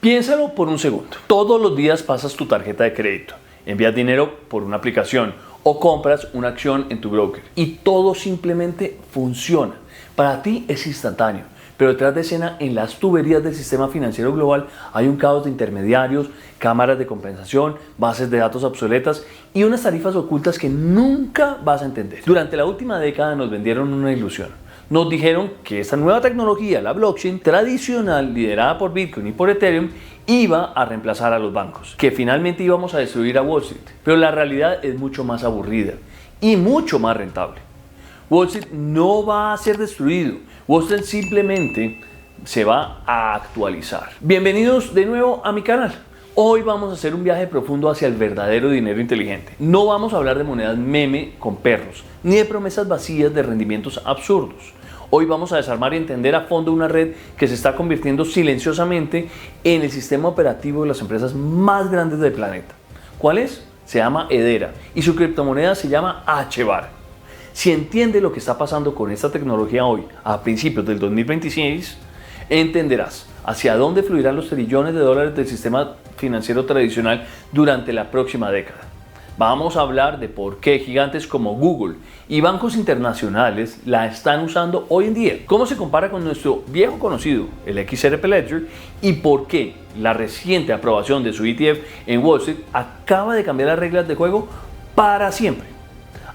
Piénsalo por un segundo. Todos los días pasas tu tarjeta de crédito, envías dinero por una aplicación o compras una acción en tu broker y todo simplemente funciona. Para ti es instantáneo, pero detrás de escena en las tuberías del sistema financiero global hay un caos de intermediarios, cámaras de compensación, bases de datos obsoletas y unas tarifas ocultas que nunca vas a entender. Durante la última década nos vendieron una ilusión. Nos dijeron que esta nueva tecnología, la blockchain tradicional liderada por Bitcoin y por Ethereum, iba a reemplazar a los bancos, que finalmente íbamos a destruir a Wall Street. Pero la realidad es mucho más aburrida y mucho más rentable. Wall Street no va a ser destruido, Wall Street simplemente se va a actualizar. Bienvenidos de nuevo a mi canal. Hoy vamos a hacer un viaje profundo hacia el verdadero dinero inteligente. No vamos a hablar de monedas meme con perros, ni de promesas vacías de rendimientos absurdos. Hoy vamos a desarmar y entender a fondo una red que se está convirtiendo silenciosamente en el sistema operativo de las empresas más grandes del planeta. ¿Cuál es? Se llama Hedera y su criptomoneda se llama HBAR. Si entiendes lo que está pasando con esta tecnología hoy, a principios del 2026, entenderás hacia dónde fluirán los trillones de dólares del sistema financiero tradicional durante la próxima década. Vamos a hablar de por qué gigantes como Google y bancos internacionales la están usando hoy en día, cómo se compara con nuestro viejo conocido, el XRP Ledger, y por qué la reciente aprobación de su ETF en Wall Street acaba de cambiar las reglas de juego para siempre.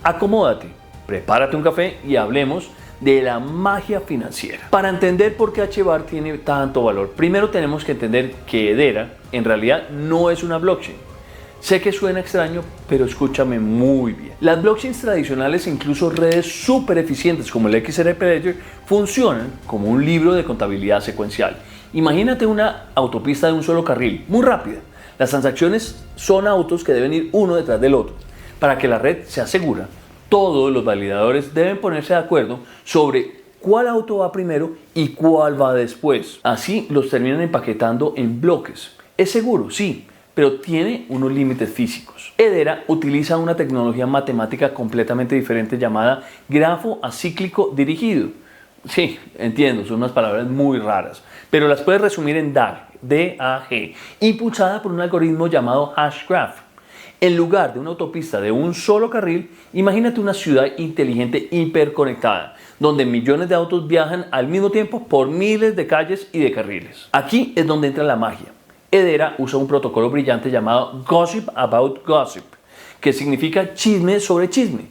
Acomódate, prepárate un café y hablemos de la magia financiera. Para entender por qué HBAR tiene tanto valor, primero tenemos que entender que Hedera en realidad no es una blockchain. Sé que suena extraño, pero escúchame muy bien. Las blockchains tradicionales e incluso redes súper eficientes como el XRP Ledger funcionan como un libro de contabilidad secuencial. Imagínate una autopista de un solo carril, muy rápida. Las transacciones son autos que deben ir uno detrás del otro. Para que la red sea segura, todos los validadores deben ponerse de acuerdo sobre cuál auto va primero y cuál va después. Así los terminan empaquetando en bloques. ¿Es seguro? Sí, pero tiene unos límites físicos. Hedera utiliza una tecnología matemática completamente diferente llamada grafo acíclico dirigido. Sí, entiendo, son unas palabras muy raras, pero las puedes resumir en DAG, D-A-G, impulsada por un algoritmo llamado Hashgraph. En lugar de una autopista de un solo carril, imagínate una ciudad inteligente hiperconectada, donde millones de autos viajan al mismo tiempo por miles de calles y de carriles. Aquí es donde entra la magia. Hedera usa un protocolo brillante llamado Gossip About Gossip, que significa chisme sobre chisme.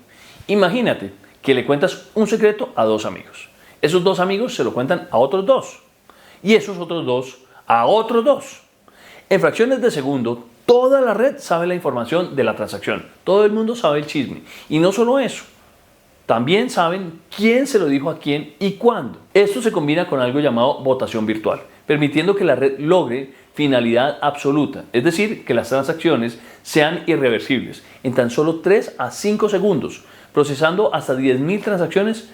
Imagínate que le cuentas un secreto a dos amigos. Esos dos amigos se lo cuentan a otros dos. Y esos otros dos a otros dos. En fracciones de segundo, toda la red sabe la información de la transacción. Todo el mundo sabe el chisme. Y no solo eso, también saben quién se lo dijo a quién y cuándo. Esto se combina con algo llamado votación virtual, permitiendo que la red logre finalidad absoluta, es decir, que las transacciones sean irreversibles en tan solo 3 a 5 segundos, procesando hasta 10.000 transacciones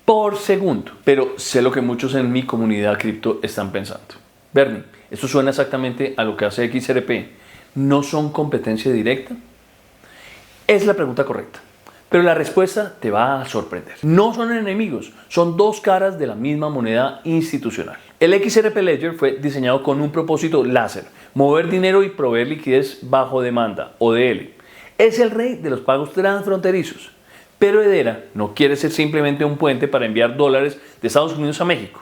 por segundo. Pero sé lo que muchos en mi comunidad cripto están pensando. Bernie, esto suena exactamente a lo que hace XRP. ¿No son competencia directa? Es la pregunta correcta, pero la respuesta te va a sorprender. No son enemigos, son dos caras de la misma moneda institucional. El XRP Ledger fue diseñado con un propósito láser: mover dinero y proveer liquidez bajo demanda, ODL. Es el rey de los pagos transfronterizos. Pero Hedera no quiere ser simplemente un puente para enviar dólares de Estados Unidos a México.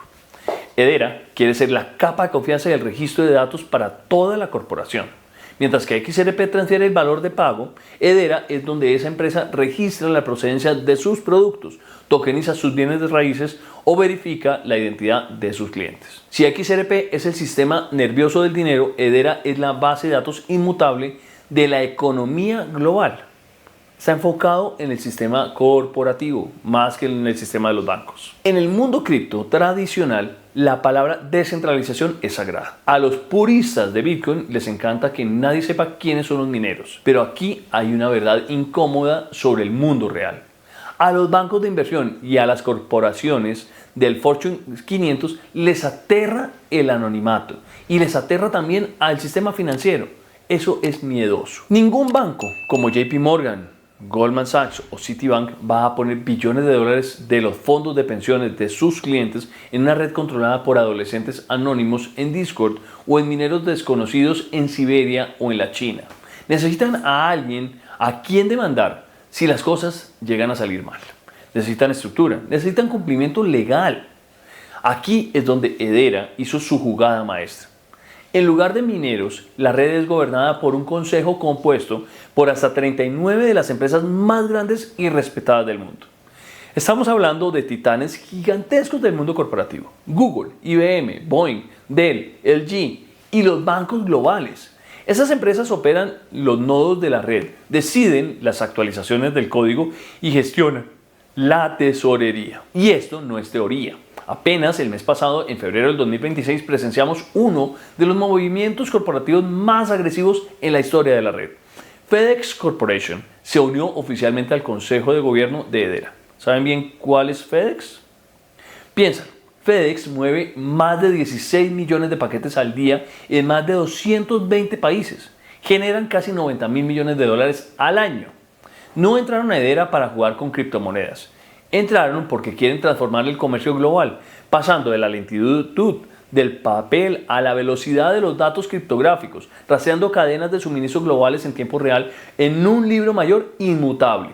Hedera quiere ser la capa de confianza del registro de datos para toda la corporación. Mientras que XRP transfiere el valor de pago, Hedera es donde esa empresa registra la procedencia de sus productos, tokeniza sus bienes de raíces o verifica la identidad de sus clientes. Si XRP es el sistema nervioso del dinero, Hedera es la base de datos inmutable de la economía global. Está enfocado en el sistema corporativo más que en el sistema de los bancos. En el mundo cripto tradicional, la palabra descentralización es sagrada. A los puristas de Bitcoin les encanta que nadie sepa quiénes son los mineros. Pero aquí hay una verdad incómoda sobre el mundo real. A los bancos de inversión y a las corporaciones del Fortune 500 les aterra el anonimato y les aterra también al sistema financiero. Eso es miedoso. Ningún banco como JP Morgan, Goldman Sachs o Citibank va a poner billones de dólares de los fondos de pensiones de sus clientes en una red controlada por adolescentes anónimos en Discord o en mineros desconocidos en Siberia o en la China. Necesitan a alguien a quien demandar si las cosas llegan a salir mal. Necesitan estructura, necesitan cumplimiento legal. Aquí es donde Hedera hizo su jugada maestra. En lugar de mineros, la red es gobernada por un consejo compuesto por hasta 39 de las empresas más grandes y respetadas del mundo. Estamos hablando de titanes gigantescos del mundo corporativo: Google, IBM, Boeing, Dell, LG y los bancos globales. Esas empresas operan los nodos de la red, deciden las actualizaciones del código y gestionan la tesorería. Y esto no es teoría. Apenas el mes pasado, en febrero del 2026, presenciamos uno de los movimientos corporativos más agresivos en la historia de la red. FedEx Corporation se unió oficialmente al Consejo de Gobierno de Hedera. ¿Saben bien cuál es FedEx? Piénsalo. FedEx mueve más de 16 millones de paquetes al día en más de 220 países. Generan casi 90 mil millones de dólares al año. No entraron a Hedera para jugar con criptomonedas. Entraron porque quieren transformar el comercio global, pasando de la lentitud del papel a la velocidad de los datos criptográficos, rastreando cadenas de suministro globales en tiempo real en un libro mayor inmutable.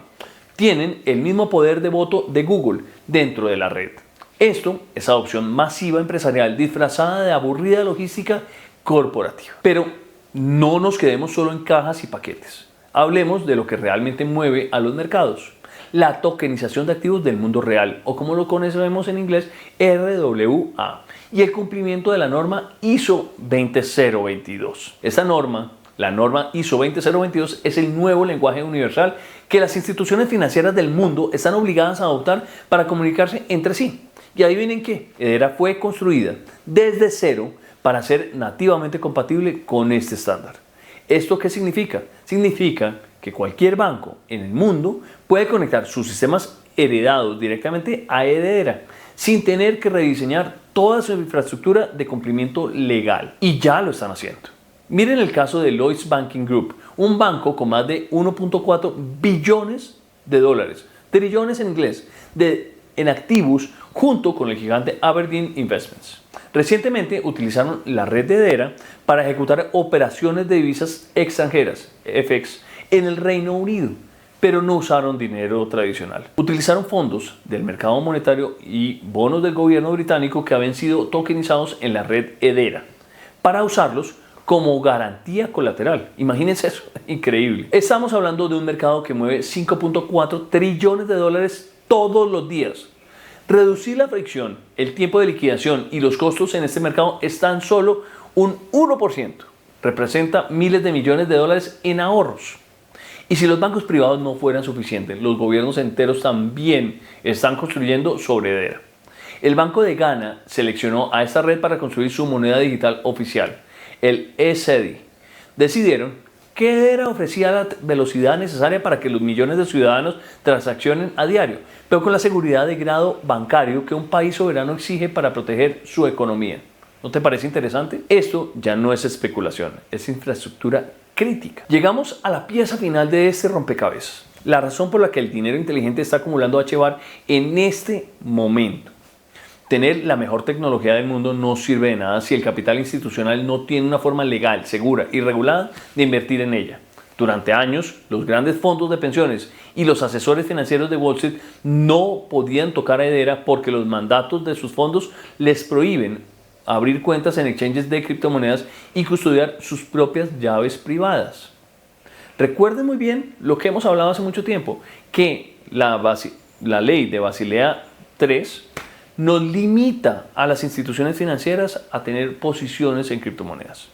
Tienen el mismo poder de voto de Google dentro de la red. Esto es adopción masiva empresarial disfrazada de aburrida logística corporativa. Pero no nos quedemos solo en cajas y paquetes. Hablemos de lo que realmente mueve a los mercados: la tokenización de activos del mundo real, o como lo conocemos en inglés, RWA, y el cumplimiento de la norma ISO 20022. Esta norma, la norma ISO 20022, es el nuevo lenguaje universal que las instituciones financieras del mundo están obligadas a adoptar para comunicarse entre sí. Y adivinen qué, Hedera fue construida desde cero para ser nativamente compatible con este estándar. ¿Esto qué significa? Significa que cualquier banco en el mundo puede conectar sus sistemas heredados directamente a Hedera sin tener que rediseñar toda su infraestructura de cumplimiento legal. Y ya lo están haciendo. Miren el caso de Lloyds Banking Group, un banco con más de 1.4 billones de dólares, trillones en inglés, en activos, junto con el gigante Aberdeen Investments. Recientemente utilizaron la red de Hedera para ejecutar operaciones de divisas extranjeras, FX, en el Reino Unido, pero no usaron dinero tradicional. Utilizaron fondos del mercado monetario y bonos del gobierno británico que habían sido tokenizados en la red Hedera para usarlos como garantía colateral. Imagínense eso, increíble. Estamos hablando de un mercado que mueve 5.4 trillones de dólares todos los días. Reducir la fricción, el tiempo de liquidación y los costos en este mercado es tan solo un 1%. Representa miles de millones de dólares en ahorros. Y si los bancos privados no fueran suficientes, los gobiernos enteros también están construyendo sobre Hedera. El Banco de Ghana seleccionó a esta red para construir su moneda digital oficial, el ECEDI. Decidieron que Hedera ofrecía la velocidad necesaria para que los millones de ciudadanos transaccionen a diario, pero con la seguridad de grado bancario que un país soberano exige para proteger su economía. ¿No te parece interesante? Esto ya no es especulación, es infraestructura crítica. Llegamos a la pieza final de este rompecabezas. La razón por la que el dinero inteligente está acumulando H-Bar en este momento. Tener la mejor tecnología del mundo no sirve de nada si el capital institucional no tiene una forma legal, segura y regulada de invertir en ella. Durante años, los grandes fondos de pensiones y los asesores financieros de Wall Street no podían tocar a Hedera porque los mandatos de sus fondos les prohíben abrir cuentas en exchanges de criptomonedas y custodiar sus propias llaves privadas. Recuerden muy bien lo que hemos hablado hace mucho tiempo, que la ley de Basilea III nos limita a las instituciones financieras a tener posiciones en criptomonedas.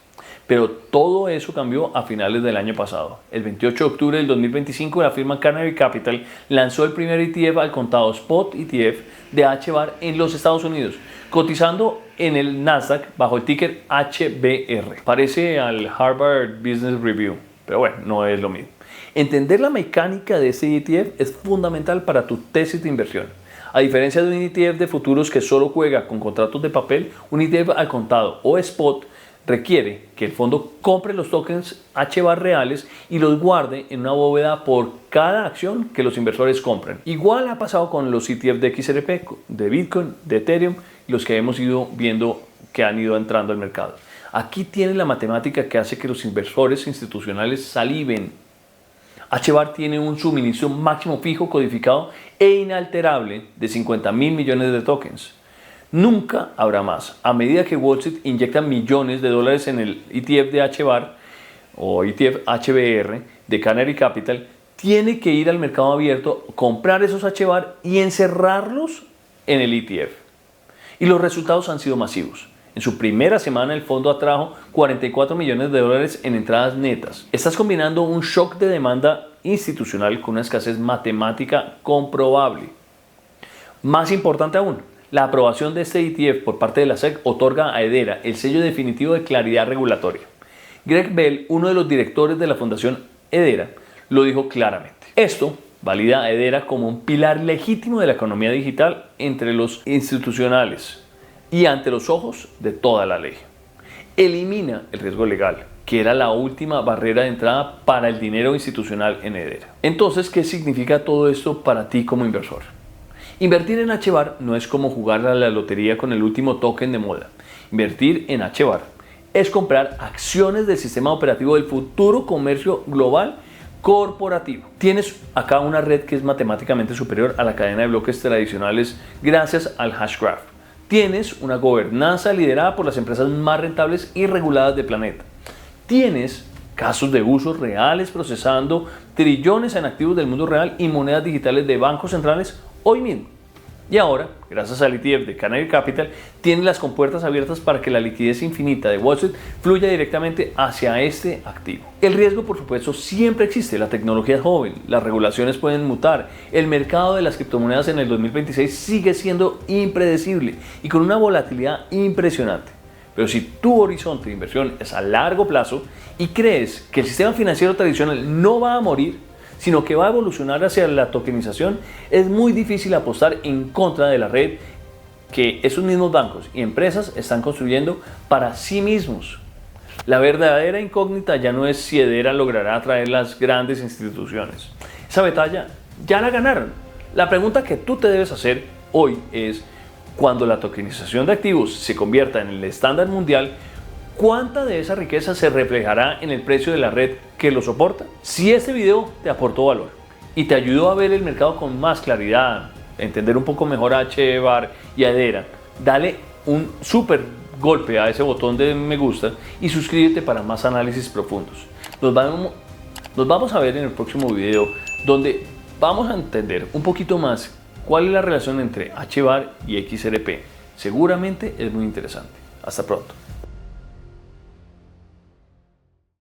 Pero todo eso cambió a finales del año pasado. El 28 de octubre del 2025, la firma Carnegie Capital lanzó el primer ETF al contado Spot ETF de H-Bar en los Estados Unidos, cotizando en el Nasdaq bajo el ticker HBR. Parece al Harvard Business Review, pero bueno, no es lo mismo. Entender la mecánica de este ETF es fundamental para tu tesis de inversión. A diferencia de un ETF de futuros que solo juega con contratos de papel, un ETF al contado o spot requiere que el fondo compre los tokens HBAR reales y los guarde en una bóveda por cada acción que los inversores compren. Igual ha pasado con los ETF de XRP, de Bitcoin, de Ethereum y los que hemos ido viendo que han ido entrando al mercado. Aquí tiene la matemática que hace que los inversores institucionales saliven. HBAR tiene un suministro máximo fijo, codificado e inalterable de 50.000 millones de tokens. Nunca habrá más. A medida que Wall Street inyecta millones de dólares en el ETF de HBAR o ETF HBR de Canary Capital, tiene que ir al mercado abierto, comprar esos HBAR y encerrarlos en el ETF. Y los resultados han sido masivos. En su primera semana el fondo atrajo 44 millones de dólares en entradas netas. Estás combinando un shock de demanda institucional con una escasez matemática comprobable. Más importante aún, la aprobación de este ETF por parte de la SEC otorga a Hedera el sello definitivo de claridad regulatoria. Greg Bell, uno de los directores de la Fundación Hedera, lo dijo claramente. Esto valida a Hedera como un pilar legítimo de la economía digital entre los institucionales y ante los ojos de toda la ley. Elimina el riesgo legal, que era la última barrera de entrada para el dinero institucional en Hedera. Entonces, ¿qué significa todo esto para ti como inversor? Invertir en HBAR no es como jugar a la lotería con el último token de moda. Invertir en HBAR es comprar acciones del sistema operativo del futuro comercio global corporativo. Tienes acá una red que es matemáticamente superior a la cadena de bloques tradicionales gracias al Hashgraph. Tienes una gobernanza liderada por las empresas más rentables y reguladas del planeta. Tienes casos de usos reales procesando trillones en activos del mundo real y monedas digitales de bancos centrales hoy mismo. Y ahora, gracias al ETF de Canary Capital, tienes las compuertas abiertas para que la liquidez infinita de Wall Street fluya directamente hacia este activo. El riesgo, por supuesto, siempre existe. La tecnología es joven, las regulaciones pueden mutar, el mercado de las criptomonedas en el 2026 sigue siendo impredecible y con una volatilidad impresionante. Pero si tu horizonte de inversión es a largo plazo y crees que el sistema financiero tradicional no va a morir, sino que va a evolucionar hacia la tokenización, es muy difícil apostar en contra de la red que esos mismos bancos y empresas están construyendo para sí mismos. La verdadera incógnita ya no es si Hedera logrará atraer las grandes instituciones. Esa batalla ya la ganaron. La pregunta que tú te debes hacer hoy es, cuando la tokenización de activos se convierta en el estándar mundial, ¿cuánta de esa riqueza se reflejará en el precio de la red que lo soporta? Si este video te aportó valor y te ayudó a ver el mercado con más claridad, entender un poco mejor a HBAR y a Hedera, dale un súper golpe a ese botón de me gusta y suscríbete para más análisis profundos. Nos vamos a ver en el próximo video, donde vamos a entender un poquito más cuál es la relación entre HBAR y XRP. Seguramente es muy interesante. Hasta pronto.